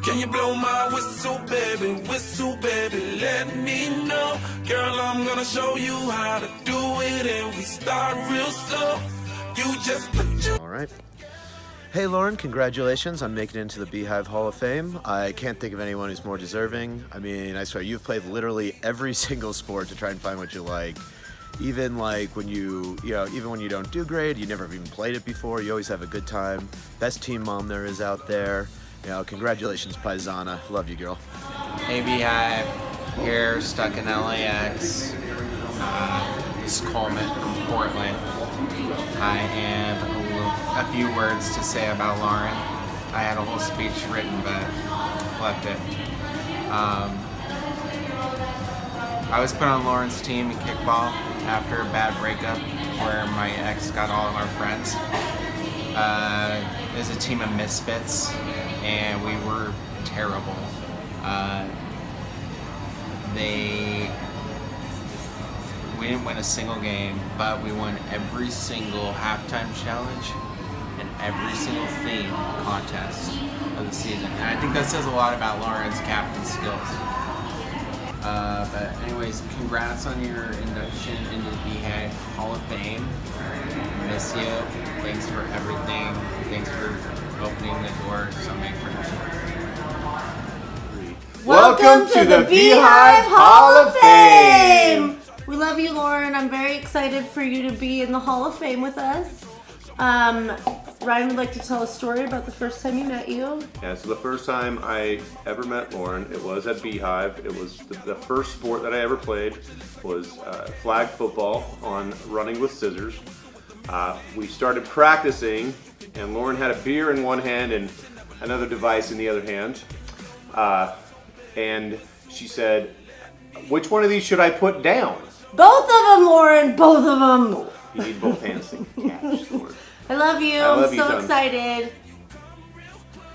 Can you blow my whistle, baby? Whistle, baby, let me know. Girl, I'm gonna show you how to do it, and we start real slow. You just put your... All right. Hey, Lauren, congratulations on making it into the Beehive Hall of Fame. I can't think of anyone who's more deserving. I mean, I swear, you've played literally every single sport to try and find what you like. Even like when even when you don't do great, you never even played it before, you always have a good time. Best team mom there is out there. You know, congratulations, Paisana. Love you, girl. Hey, Beehive. Here, stuck in LAX. This is Coleman from Portland. I have a few words to say about Lauren. I had a whole speech written, but left it. I was put on Lauren's team in kickball after a bad breakup where my ex got all of our friends. It was a team of misfits, and we were terrible. We didn't win a single game, but we won every single halftime challenge and every single theme contest of the season. And I think that says a lot about Lauren's captain skills. But anyways, congrats on your induction into the Beehive Hall of Fame. Miss you. Thanks for everything. Thanks for opening the door so many friendships. Welcome to the Beehive Hall of Fame! We love you, Lauren. I'm very excited for you to be in the Hall of Fame with us. Ryan would like to tell a story about the first time he met you. Yeah, so the first time I ever met Lauren, it was at Beehive. It was the first sport that I ever played was flag football on running with scissors. We started practicing, and Lauren had a beer in one hand and another device in the other hand. And she said, "Which one of these should I put down?" Both of them, Lauren. Both of them. You need both hands to catch, Lauren. I love you. I love I'm you, so Tom. excited.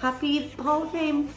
Happy Hall of Fame.